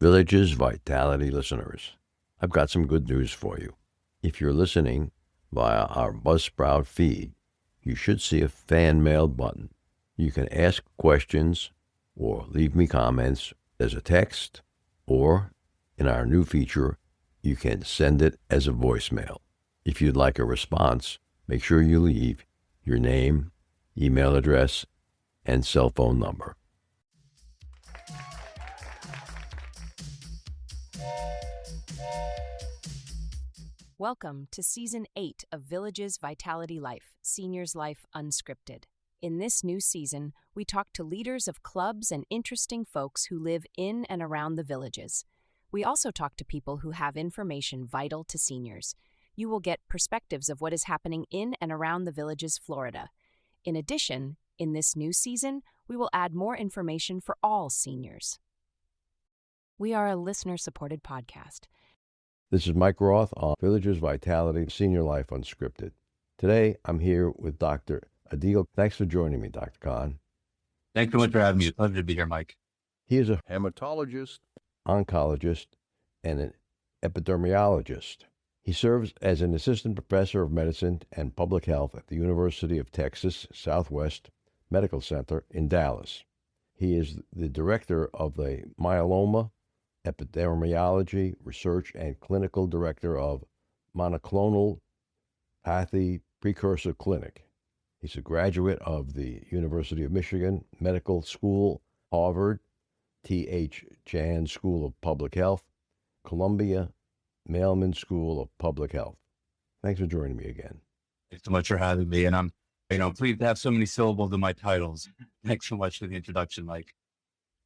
Villages Vitality listeners, I've got some good news for you. If you're listening via our Buzzsprout feed, you should see a fan mail button. You can ask questions or leave me comments as a text, or in our new feature, you can send it as a voicemail. If you'd like a response, make sure you leave your name, email address, and cell phone number. Welcome to Season 8 of Villages Vitality Life, Seniors Life Unscripted. In this new season, we talk to leaders of clubs and interesting folks who live in and around the villages. We also talk to people who have information vital to seniors. You will get perspectives of what is happening in and around the villages, Florida. In addition, in this new season, we will add more information for all seniors. We are a listener-supported podcast. This is Mike Roth on Villages Vitality, Senior Life Unscripted. Today, I'm here with Dr. Adeel. Thanks for joining me, Dr. Khan. Thanks so much for having me. It's a pleasure to be here, Mike. He is a hematologist, oncologist, and an epidemiologist. He serves as an assistant professor of medicine and public health at the University of Texas Southwest Medical Center in Dallas. He is the director of the Myeloma Epidemiology Research and clinical director of Monoclonal Pathy Precursor Clinic. He's a graduate of the University of Michigan Medical School, Harvard, T.H. Chan School of Public Health, Columbia Mailman School of Public Health. Thanks for joining me again. Thanks so much for having me. And I'm, pleased to have so many syllables in my titles. Thanks so much for the introduction, Mike.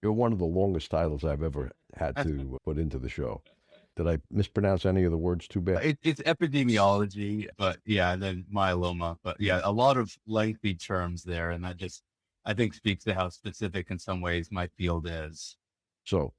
You're one of the longest titles I've ever had to put into the show. Did I mispronounce any of the words too bad? It's epidemiology, but yeah, and then myeloma. But yeah, a lot of lengthy terms there. And that just, I think, speaks to how specific in some ways my field is. So,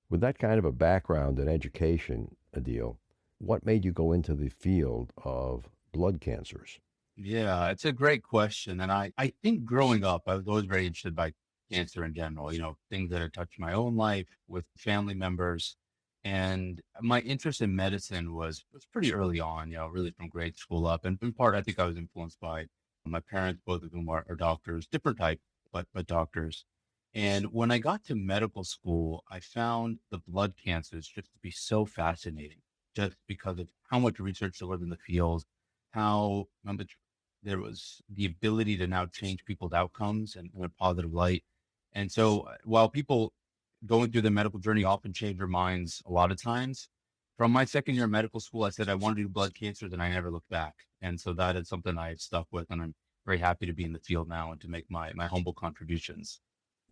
with that kind of a background in education, Adeel, what made you go into the field of blood cancers? Yeah, it's a great question. And I think growing up, I was always very interested by cancer in general, things that had touched my own life with family members. And my interest in medicine was pretty early on, really from grade school up. And in part, I think I was influenced by my parents, both of whom are doctors, different type, but doctors. And when I got to medical school, I found the blood cancers just to be so fascinating, just because of how much research there was in the field, how there was the ability to now change people's outcomes in a positive light. And so while people going through the medical journey often change their minds a lot of times, from my second year of medical school, I said I wanted to do blood cancers and I never looked back. And so that is something I've stuck with, and I'm very happy to be in the field now and to make my humble contributions.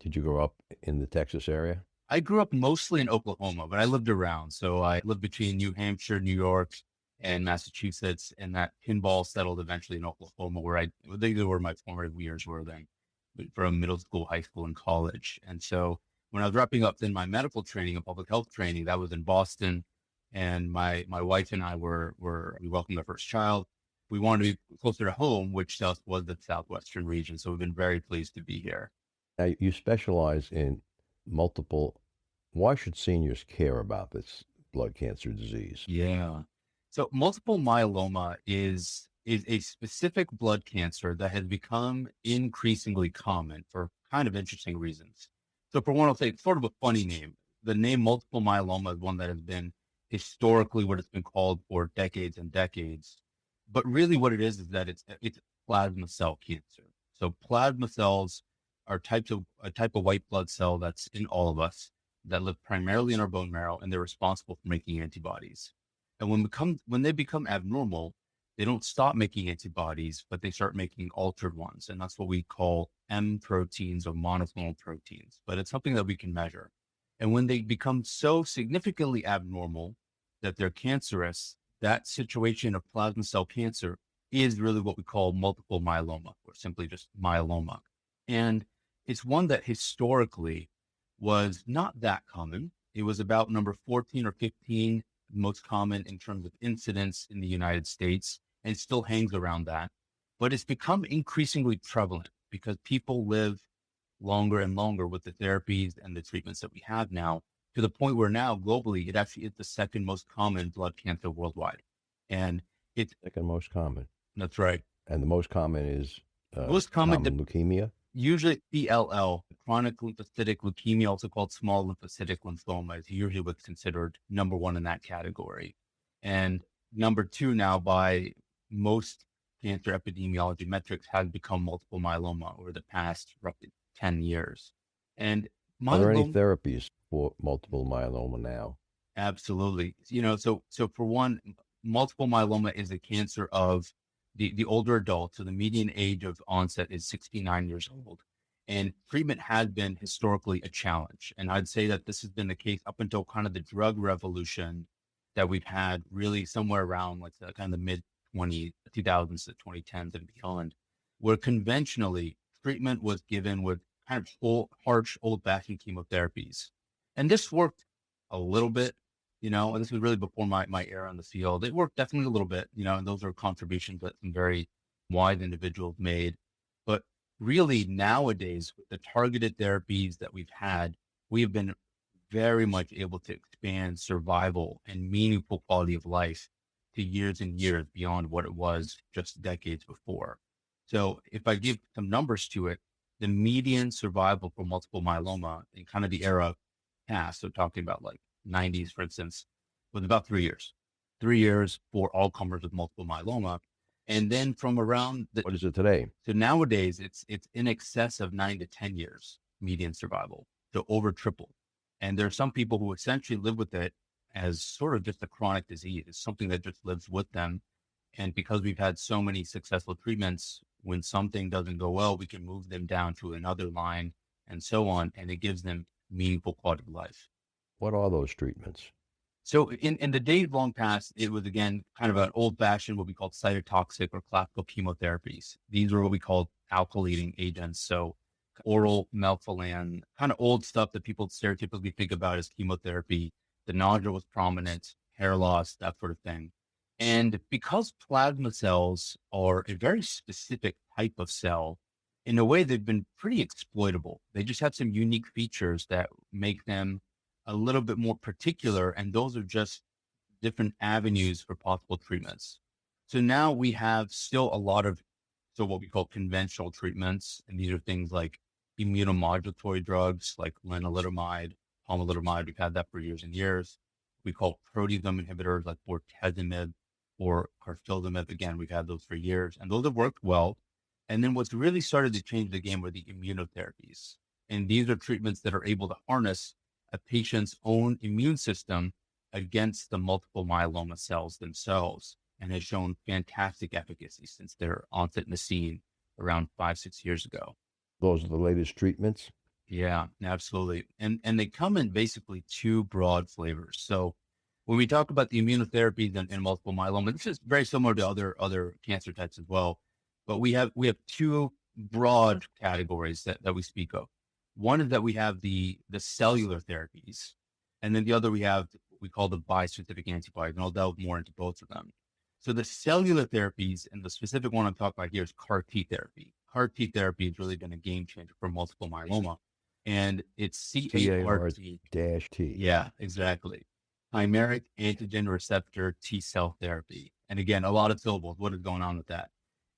Did you grow up in the Texas area? I grew up mostly in Oklahoma, but I lived around. So I lived between New Hampshire, New York, and Massachusetts, and that pinball settled eventually in Oklahoma, where they were my formative years were then, from middle school, high school, and college. And so when I was wrapping up then my medical training and public health training, that was in Boston. And my wife and I we welcomed our first child. We wanted to be closer to home, which was the Southwestern region. So we've been very pleased to be here. Now, you specialize in multiple. Why should seniors care about this blood cancer disease? Yeah. So multiple myeloma is a specific blood cancer that has become increasingly common for kind of interesting reasons. So for one, I'll say it's sort of a funny name. The name multiple myeloma is one that has been historically what it's been called for decades and decades. But really what it is that it's plasma cell cancer. So plasma cells are a type of white blood cell that's in all of us that live primarily in our bone marrow, and they're responsible for making antibodies. And when they become abnormal, they don't stop making antibodies, but they start making altered ones. And that's what we call M proteins or monoclonal proteins. But it's something that we can measure. And when they become so significantly abnormal that they're cancerous, that situation of plasma cell cancer is really what we call multiple myeloma, or simply just myeloma. And it's one that historically was not that common. It was about number 14 or 15 most common in terms of incidence in the United States, and still hangs around that. But it's become increasingly prevalent because people live longer and longer with the therapies and the treatments that we have now. to the point where now globally, it actually is the second most common blood cancer worldwide. And it's, Second most common. that's right. And the most common is Most common, leukemia. usually CLL, chronic lymphocytic leukemia, also called small lymphocytic lymphoma, is usually what's considered number one in that category. And number two now by most cancer epidemiology metrics has become multiple myeloma over the past roughly 10 years. And Are there any myeloma, therapies for multiple myeloma now? absolutely. So for one, multiple myeloma is a cancer of the older adult. So the median age of onset is 69 years old. And treatment has been historically a challenge. And I'd say that this has been the case up until kind of the drug revolution that we've had really somewhere around like the kind of the mid 2000s to 2010s and beyond, where conventionally treatment was given with kind of harsh, old-fashioned chemotherapies. And this worked a little bit, and this was really before my era in the field. It worked definitely a little bit, and those are contributions that some very wise individuals made. But really nowadays, with the targeted therapies that we've had, we have been very much able to expand survival and meaningful quality of life to years and years beyond what it was just decades before. So if I give some numbers to it, the median survival for multiple myeloma in kind of the era past, so talking about like 90s, for instance, was about 3 years. 3 years for all comers with multiple myeloma. And then from around What is it today? so nowadays it's in excess of 9 to 10 years median survival. So over triple. And there are some people who essentially live with it as sort of just a chronic disease. It's something that just lives with them. And because we've had so many successful treatments, when something doesn't go well, we can move them down to another line and so on. And it gives them meaningful quality of life. What are those treatments? So in the days long past, it was, again, kind of an old fashioned, what we called cytotoxic or classical chemotherapies. These were what we called alkylating agents. So oral melphalan, kind of old stuff that people stereotypically think about as chemotherapy. The nausea was prominent, hair loss, that sort of thing. And because plasma cells are a very specific type of cell, in a way, they've been pretty exploitable. They just have some unique features that make them a little bit more particular. And those are just different avenues for possible treatments. So now we have still a lot of, so what we call conventional treatments. And these are things like immunomodulatory drugs like lenalidomide, pomalidomide. We've had that for years and years. We call proteasome inhibitors like bortezomib or carfilzomib. Again, we've had those for years, and those have worked well. And then what's really started to change the game were the immunotherapies. And these are treatments that are able to harness a patient's own immune system against the multiple myeloma cells themselves, and has shown fantastic efficacy since their onset in the scene around 5-6 years ago. Those are the latest treatments? Yeah, absolutely. And they come in basically two broad flavors. So when we talk about the immunotherapies and multiple myeloma, this is very similar to other cancer types as well. But we have two broad categories that we speak of. One is that we have the cellular therapies, and then the other we have what we call the bispecific antibodies, and I'll delve more into both of them. So the cellular therapies, and the specific one I'm talking about here is CAR T therapy. CAR T therapy has really been a game changer for multiple myeloma, and it's CAR-T. -T. Yeah, exactly. Chimeric antigen receptor T cell therapy. And again, a lot of syllables. What is going on with that?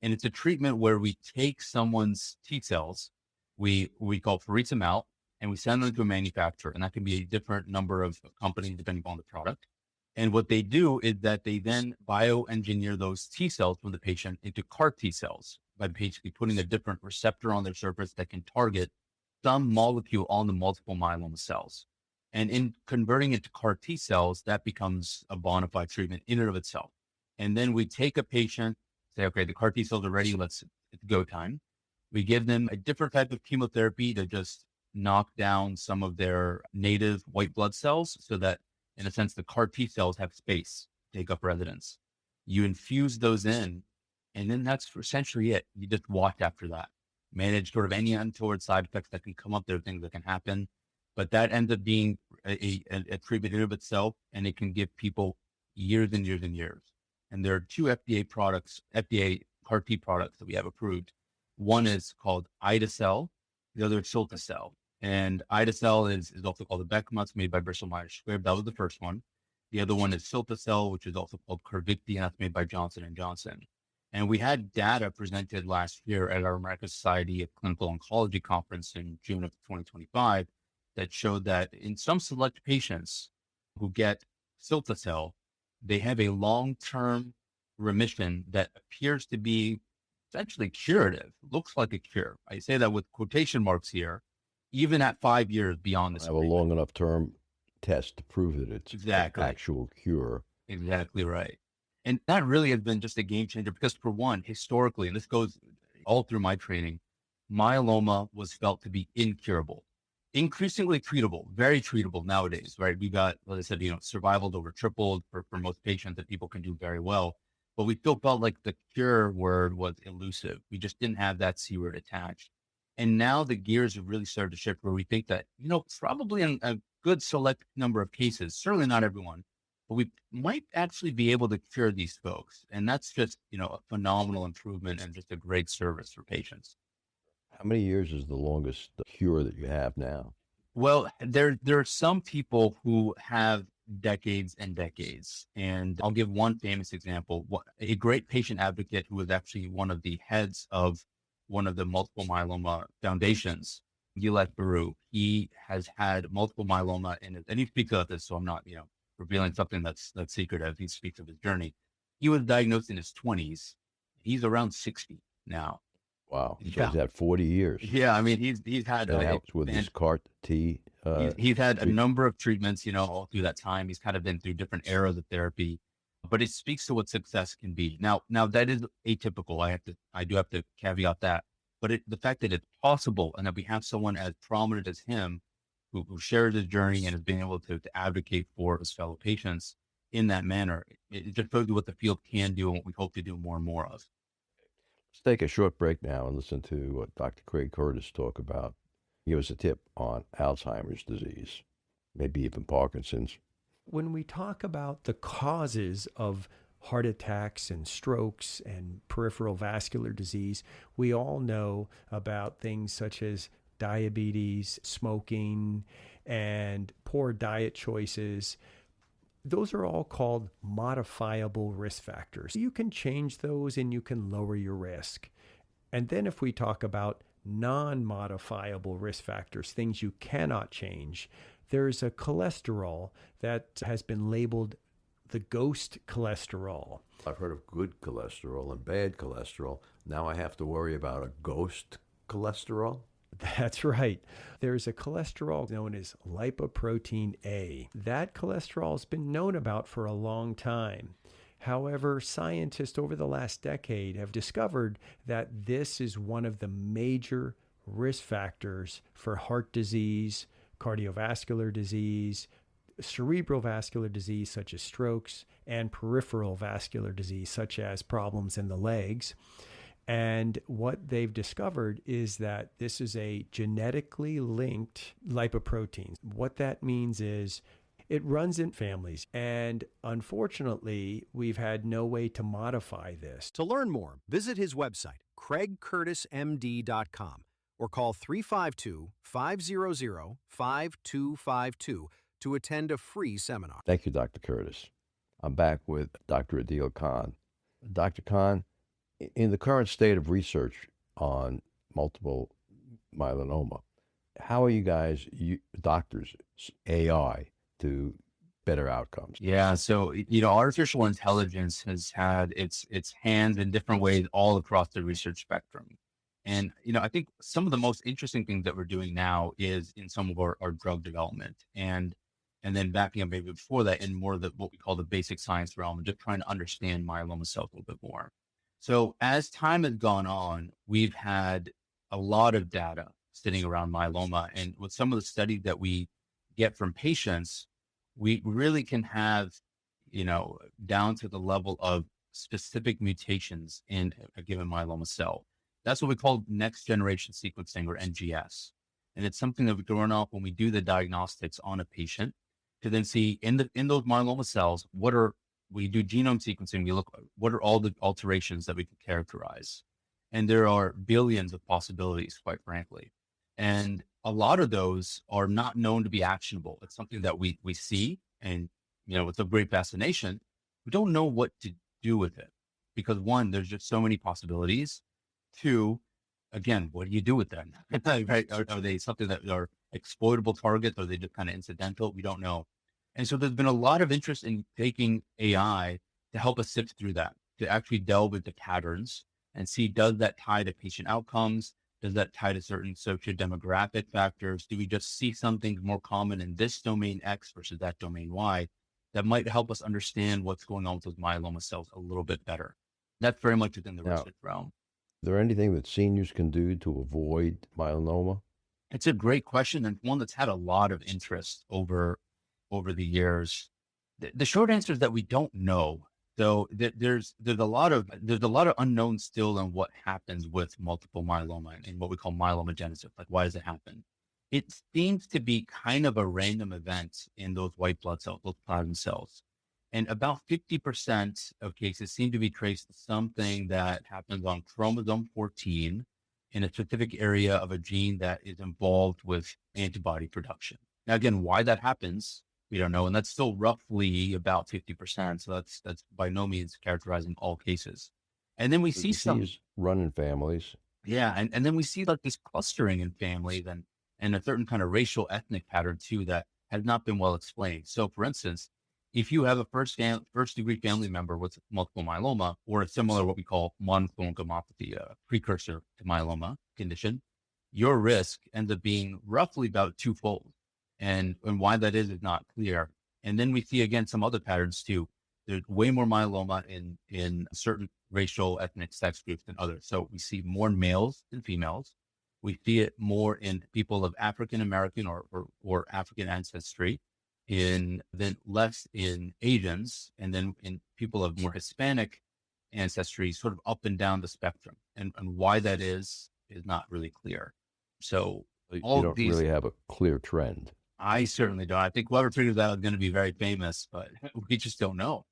And it's a treatment where we take someone's T cells, we pherese them out, and we send them to a manufacturer. And that can be a different number of companies depending on the product. And what they do is that they then bioengineer those T cells from the patient into CAR T cells by basically putting a different receptor on their surface that can target some molecule on the multiple myeloma cells. And in converting it to CAR T cells, that becomes a bona fide treatment in and of itself. And then we take a patient, say, okay, the CAR T cells are ready. It's go time. We give them a different type of chemotherapy to just knock down some of their native white blood cells so that, in a sense, the CAR T cells have space, take up residence. You infuse those in, and then that's essentially it. You just watch after that. Manage sort of any untoward side effects that can come up. There are things that can happen, but that ends up being a treatment in of itself, and it can give people years and years and years. And there are two FDA CAR T products that we have approved. One is called Ida-cel, the other is Cilta-cel. And ide-cel is also called Abecma. It's made by Bristol Myers Squibb. That was the first one. The other one is cilta-cel, which is also called Carvykti, and that's made by Johnson & Johnson. And we had data presented last year at our American Society of Clinical Oncology conference in June of 2025 that showed that in some select patients who get cilta-cel, they have a long-term remission that appears to be essentially curative, looks like a cure. I say that with quotation marks here, even at 5 years beyond this. Have a long enough term test to prove that it's Exactly. an actual cure. Exactly right. And that really has been just a game changer because, for one, historically, and this goes all through my training, myeloma was felt to be incurable, increasingly treatable, very treatable nowadays, right? We got, as I said, survival over tripled for most patients that people can do very well. But we still felt like the cure word was elusive. We just didn't have that C word attached. And now the gears have really started to shift where we think that, probably in a good select number of cases, certainly not everyone, but we might actually be able to cure these folks. And that's just, a phenomenal improvement and just a great service for patients. How many years is the longest cure that you have now? Well, there are some people who have decades and decades. And I'll give one famous example. A great patient advocate who was actually one of the heads of one of the multiple myeloma foundations, Gilad Baru, he has had multiple myeloma and he speaks about this, so I'm not, revealing something that's secretive. He speaks of his journey. He was diagnosed in his 20s. He's around 60 now. Wow. So Yeah. he's had 40 years. Yeah, I mean, he's had And helps with his CAR T. he's had a number of treatments, all through that time. He's kind of been through different eras of therapy, but it speaks to what success can be. Now that is atypical. I do have to caveat that, but the fact that it's possible and that we have someone as prominent as him who shares his journey and has been able to advocate for his fellow patients in that manner, it just shows you what the field can do and what we hope to do more and more of. Let's take a short break now and listen to what Dr. Craig Curtis talk about. Give us a tip on Alzheimer's disease, maybe even Parkinson's. When we talk about the causes of heart attacks and strokes and peripheral vascular disease, we all know about things such as diabetes, smoking, and poor diet choices. Those are all called modifiable risk factors. You can change those and you can lower your risk. And then if we talk about non-modifiable risk factors, things you cannot change, there's a cholesterol that has been labeled the ghost cholesterol. I've heard of good cholesterol and bad cholesterol. Now I have to worry about a ghost cholesterol? That's right. There's a cholesterol known as lipoprotein A. That cholesterol has been known about for a long time. However, scientists over the last decade have discovered that this is one of the major risk factors for heart disease, cardiovascular disease, cerebral vascular disease such as strokes, and peripheral vascular disease such as problems in the legs. And what they've discovered is that this is a genetically linked lipoprotein. What that means is it runs in families. And unfortunately, we've had no way to modify this. To learn more, visit his website, craigcurtismd.com, or call 352-500-5252 to attend a free seminar. Thank you, Dr. Curtis. I'm back with Dr. Adeel Khan. Dr. Khan, in the current state of research on multiple myeloma, how are you guys, doctors, AI to better outcomes? Yeah, so artificial intelligence has had its hands in different ways all across the research spectrum. And I think some of the most interesting things that we're doing now is in some of our drug development, and then backing up maybe before that in more of what we call the basic science realm, and just trying to understand myeloma cells a little bit more. So as time has gone on, we've had a lot of data sitting around myeloma, and with some of the studies that we get from patients, we really can have, down to the level of specific mutations in a given myeloma cell. That's what we call next generation sequencing, or NGS. And it's something that we can run off when we do the diagnostics on a patient to then see in those myeloma cells, we do genome sequencing. We look, what are all the alterations that we can characterize? And there are billions of possibilities, quite frankly. And a lot of those are not known to be actionable. It's something that we see, and it's a great fascination. We don't know what to do with it because one, there's just so many possibilities. Two, again, what do you do with them? Right? Are they something that are exploitable targets? Are they just kind of incidental? We don't know. And so there's been a lot of interest in taking AI to help us sift through that, to actually delve into patterns and see, does that tie to patient outcomes? Does that tie to certain socio-demographic factors? Do we just see something more common in this domain X versus that domain Y that might help us understand what's going on with those myeloma cells a little bit better? That's very much within the Now, research realm. is there anything that seniors can do to avoid myeloma? It's a great question, and one that's had a lot of interest over the years. The short answer is that we don't know. So there's a lot of unknowns still on what happens with multiple myeloma and what we call myelomogenesis. Like, why does it happen? It seems to be kind of a random event in those white blood cells, those plasma cells. And about 50% of cases seem to be traced to something that happens on chromosome 14 in a specific area of a gene that is involved with antibody production. Now, again, why that happens, we don't know. And that's still roughly about 50%. So that's by no means characterizing all cases. And then we see some run in families. Yeah. And then we see like this clustering in families and a certain kind of racial ethnic pattern too that has not been well explained. So for instance, if you have a first degree family member with multiple myeloma or a similar, what we call monoclonal gammopathy, a precursor to myeloma condition, your risk ends up being roughly about twofold. And why that is not clear. And then we see again some other patterns too. There's way more myeloma in certain racial, ethnic, sex groups than others. So we see more males than females. We see it more in people of African American or African ancestry, then less in Asians, and then in people of more Hispanic ancestry, sort of up and down the spectrum. And why that is not really clear. So You all don't these really have a clear trend. I certainly don't. I think whoever figures that out is going to be very famous, but we just don't know.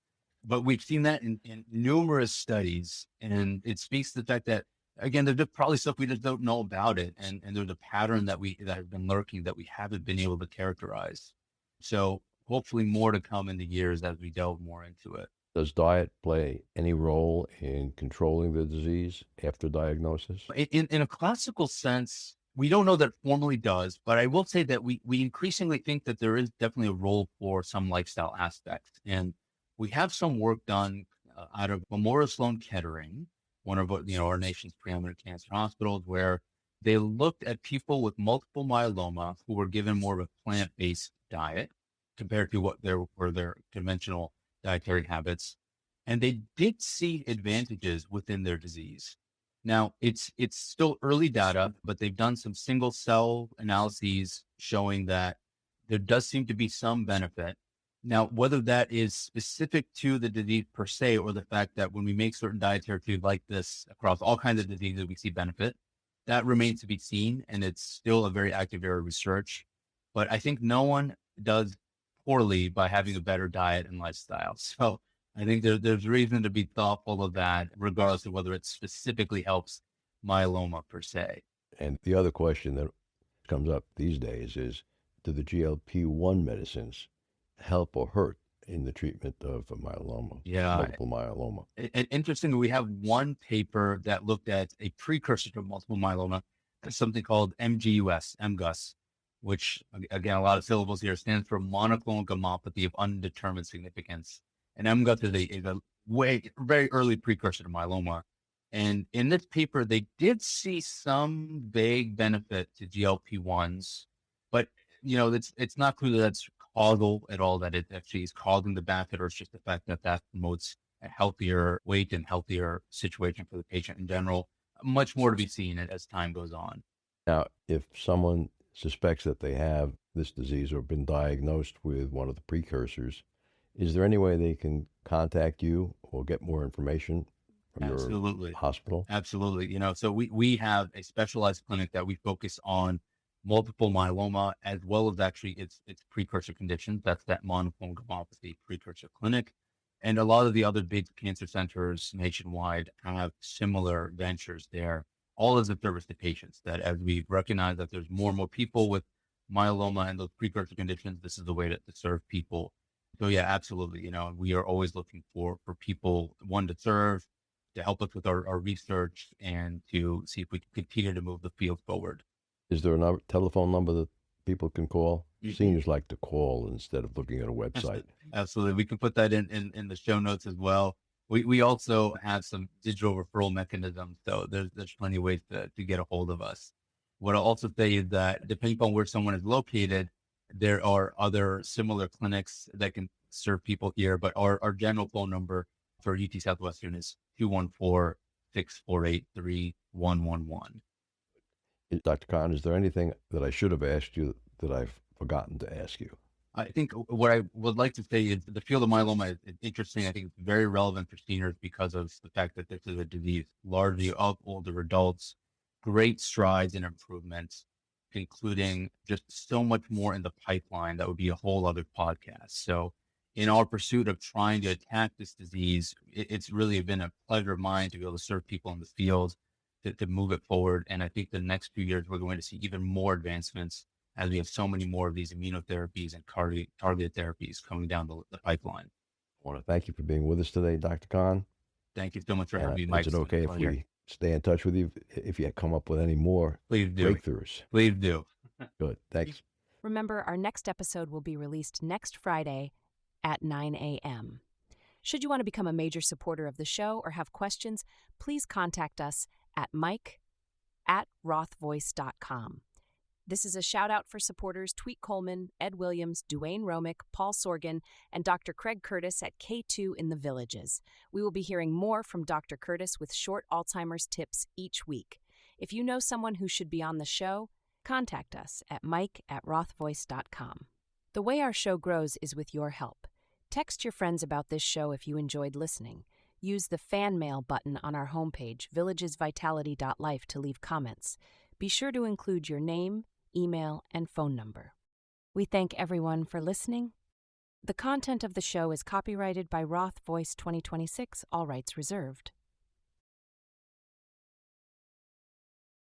But we've seen that in numerous studies, and it speaks to the fact that, again, there's just probably stuff we just don't know about it, and there's a pattern that has been lurking that we haven't been able to characterize. So hopefully more to come in the years as we delve more into it. Does diet play any role in controlling the disease after diagnosis? In a classical sense, we don't know that formally does, but I will say that we increasingly think that there is definitely a role for some lifestyle aspects. And we have some work done out of Memorial Sloan Kettering, one of our nation's preeminent cancer hospitals, where they looked at people with multiple myeloma who were given more of a plant-based diet compared to what were their conventional dietary habits. And they did see advantages within their disease. Now, it's still early data, but they've done some single cell analyses showing that there does seem to be some benefit. Now, whether that is specific to the disease per se, or the fact that when we make certain dietary foods like this across all kinds of diseases, we see benefit, that remains to be seen. And it's still a very active area of research. But I think no one does poorly by having a better diet and lifestyle. So I think there's reason to be thoughtful of that, regardless of whether it specifically helps myeloma per se. And the other question that comes up these days is, do the GLP-1 medicines help or hurt in the treatment of myeloma, multiple myeloma? And interestingly, we have one paper that looked at a precursor to multiple myeloma, something called MGUS, which, again, a lot of syllables here, stands for monoclonal gammopathy of undetermined significance. And MGUS is a very early precursor to myeloma. And in this paper, they did see some vague benefit to GLP-1s, but it's not clear that that's causal at all, that it actually is causing the benefit, or it's just the fact that that promotes a healthier weight and healthier situation for the patient in general. Much more to be seen as time goes on. Now, if someone suspects that they have this disease or been diagnosed with one of the precursors, is there any way they can contact you or get more information from your hospital? Absolutely. So we have a specialized clinic that we focus on multiple myeloma, as well as actually its precursor conditions. That's that monoclonal gammopathy precursor clinic. And a lot of the other big cancer centers nationwide have similar ventures there. all as a service to patients, that as we recognize that there's more and more people with myeloma and those precursor conditions, this is the way to serve people. So yeah, absolutely. We are always looking for people, one, to serve, to help us with our research, and to see if we can continue to move the field forward. Is there a telephone number that people can call? Mhm. Seniors like to call instead of looking at a website. Absolutely. We can put that in the show notes as well. We also have some digital referral mechanisms, so there's plenty of ways to get a hold of us. What I'll also say is that depending on where someone is located, there are other similar clinics that can serve people here, but our general phone number for UT Southwestern is 214-648-3111. Dr. Khan, is there anything that I should have asked you that I've forgotten to ask you? I think what I would like to say is the field of myeloma is interesting. I think it's very relevant for seniors because of the fact that this is a disease largely of older adults. Great strides and improvements, including just so much more in the pipeline. That would be a whole other podcast. So in our pursuit of trying to attack this disease, it's really been a pleasure of mine to be able to serve people in the field, to move it forward. And I think the next few years, we're going to see even more advancements as we have so many more of these immunotherapies and targeted therapies coming down the pipeline. I want to thank you for being with us today, Dr. Khan. Thank you so much for having me, Mike. Is it okay if we stay in touch with you if you come up with any more breakthroughs? Please do. Good. Thanks. Remember, our next episode will be released next Friday at 9 a.m. Should you want to become a major supporter of the show or have questions, please contact us at mike@rothvoice.com. This is a shout out for supporters Tweet Coleman, Ed Williams, Duane Romick, Paul Sorgan, and Dr. Craig Curtis at K2 in the Villages. We will be hearing more from Dr. Curtis with short Alzheimer's tips each week. If you know someone who should be on the show, contact us at mike@rothvoice.com. The way our show grows is with your help. Text your friends about this show if you enjoyed listening. Use the fan mail button on our homepage, villagesvitality.life, to leave comments. Be sure to include your name, email, and phone number. We thank everyone for listening. The content of the show is copyrighted by Roth Voice 2026, all rights reserved.